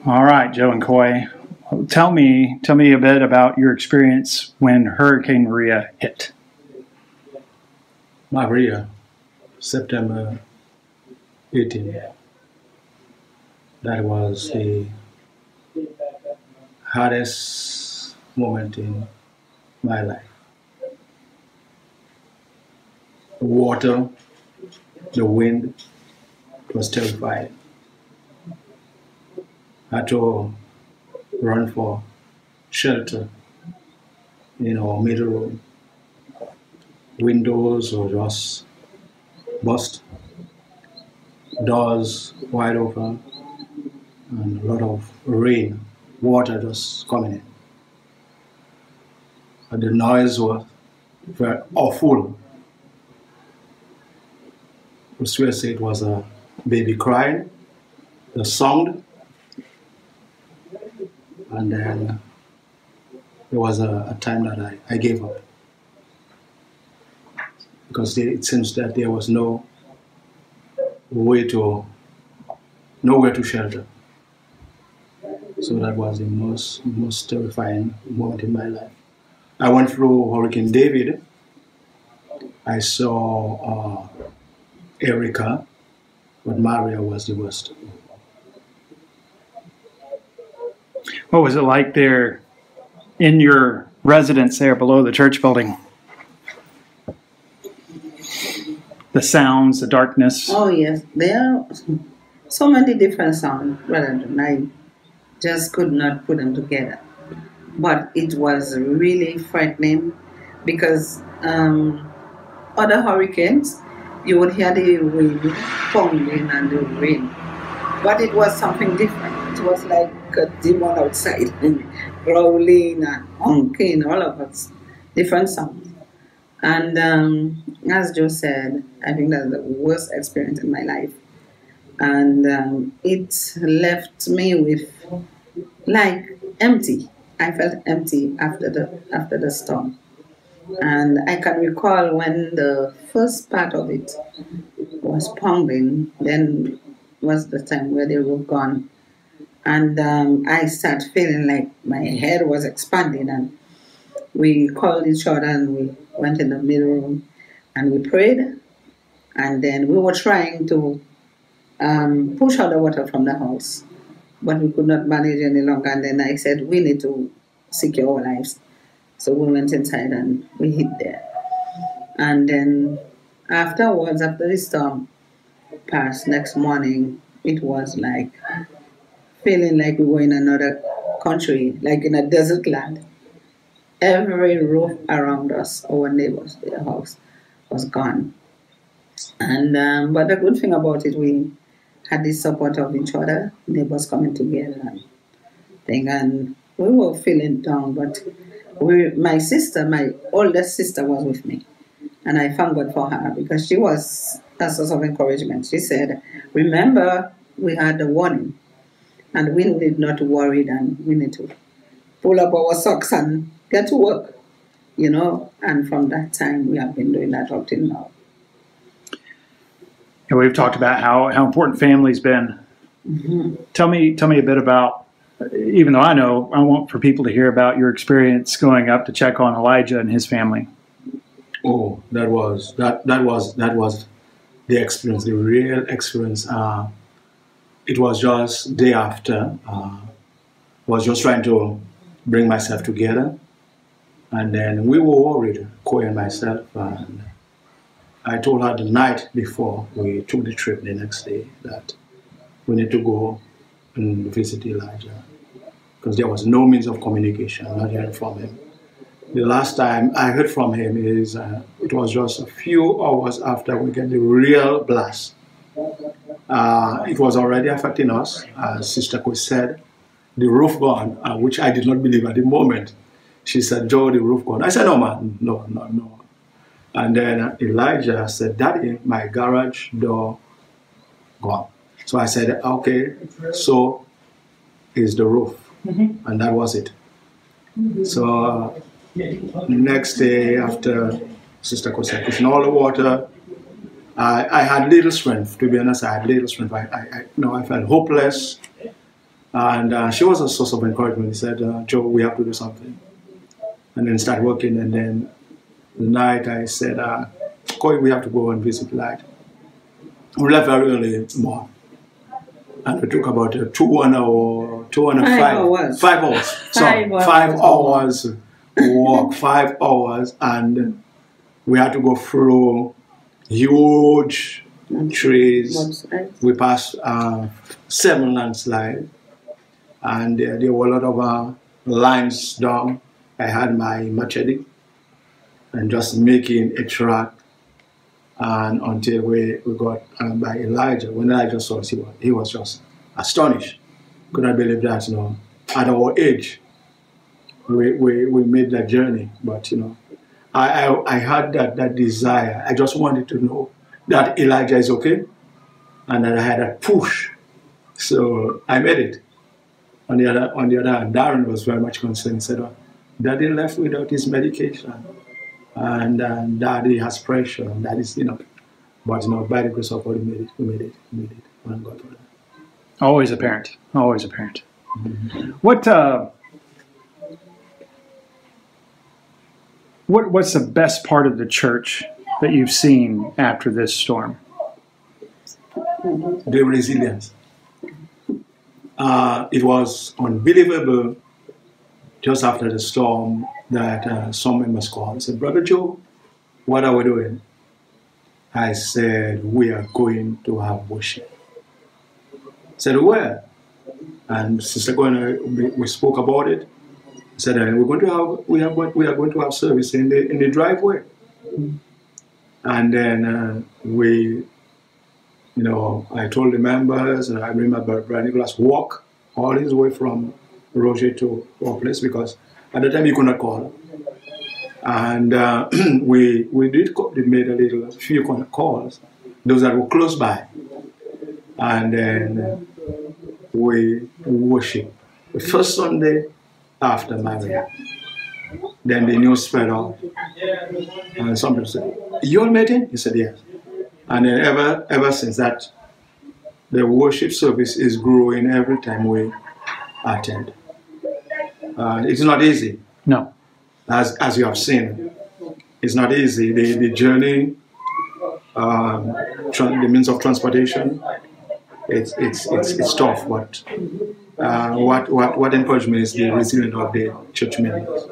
All right, Joe and Coye, tell me a bit about your experience when Hurricane Maria hit. Maria, September 18. That was the hardest moment in my life. The water, the wind, it was terrifying. I had to run for shelter in our middle room. Windows were just bust, doors wide open, and a lot of rain, water just coming in. And the noise was very awful. I swear to say it was a baby crying, the sound, and then there was a time that I gave up. Because it seems that there was nowhere to shelter. So that was the most terrifying moment in my life. I went through Hurricane David. I saw Erica, but Maria was the worst. What was it like there in your residence there below the church building? The sounds, the darkness. Oh yes, there are so many different sounds, brother. I just could not put them together. But it was really frightening because other hurricanes, you would hear the wind pounding and the rain. But it was something different. It was like a demon outside, growling and honking, all of us, different sounds. And as Joe said, I think that's the worst experience in my life. And it left me with like empty. I felt empty after the storm. And I can recall when the first part of it was pounding, then was the time where they were gone. And I started feeling like my head was expanding, and we called each other and we went in the middle room and we prayed. And then we were trying to push out the water from the house, but we could not manage any longer. And then I said, we need to secure our lives. So we went inside and we hid there. And then afterwards, after the storm passed, next morning, it was like feeling like we were in another country, like in a desert land. Every roof around us, our neighbors, their house, was gone. And but the good thing about it, we had the support of each other, neighbors coming together and thing, and we were feeling down. But my sister, my oldest sister, was with me, and I thank God for her because she was a source of encouragement. She said, "Remember, we had the warning, and we need not to worry, and we need to pull up our socks and get to work, you know." And from that time, we have been doing that up till now. And we've talked about how important family's been. Mm-hmm. Tell me a bit about, even though I know, I want for people to hear about your experience going up to check on Elijah and his family. Oh, that was the experience, the real experience. It was just day after. I was just trying to bring myself together, and then we were worried, Coye and myself. And I told her the night before we took the trip the next day that we need to go and visit Elijah because there was no means of communication, not hearing from him. The last time I heard from him is it was just a few hours after we get the real blast. It was already affecting us, as Sister Coye said, the roof gone, which I did not believe at the moment. She said, "Joe, the roof gone." I said, "No, man, no." And then Elijah said, "Daddy, my garage door gone." So I said, "Okay, so is the roof." Mm-hmm. And that was it. Mm-hmm. So next day after Sister Coye said, pushing all the water, I had little strength, to be honest. I had little strength. I felt hopeless. And she was a source of encouragement. He said, Joe, we have to do something. And then start working. And then the night I said, Coye, we have to go and visit Light. We left very early tomorrow. And we took about 5 hours walk, 5 hours, and we had to go through huge trees. We passed 7 landslides, and there were a lot of lines down. I had my machete and just making a track, and until we got by Elijah. When Elijah saw us, he was just astonished. Could not believe that, you know, at our age, we made that journey. But, you know, I had that desire. I just wanted to know that Elijah is okay, and that I had a push. So I made it. On the other hand, Darren was very much concerned. He said, oh, Daddy left without his medication, and Daddy has pressure, and that is, you know. But, you know, by the grace of God, we made it. Thank God for that. Always a parent. Always a parent. Mm-hmm. What's the best part of the church that you've seen after this storm? The resilience. It was unbelievable just after the storm that some members called and said, Brother Joe, what are we doing? I said, we are going to have worship. I said, where? And Sister Coye, we spoke about it. I said, we are going to have service in the driveway. And then I told the members, and I remember Brother Nicholas walk all his way from Roger to our place, because at the time you could not call. And we made a few calls, those that were close by. And then we worship. The first Sunday after Maria. Then the news spread out. And some people said, you all met him? He said, yes. And then ever since that, the worship service is growing every time we attend. It's not easy. No. As you have seen, it's not easy. The journey, the means of transportation, it's tough. But what encouraged me is the resilience of the church members.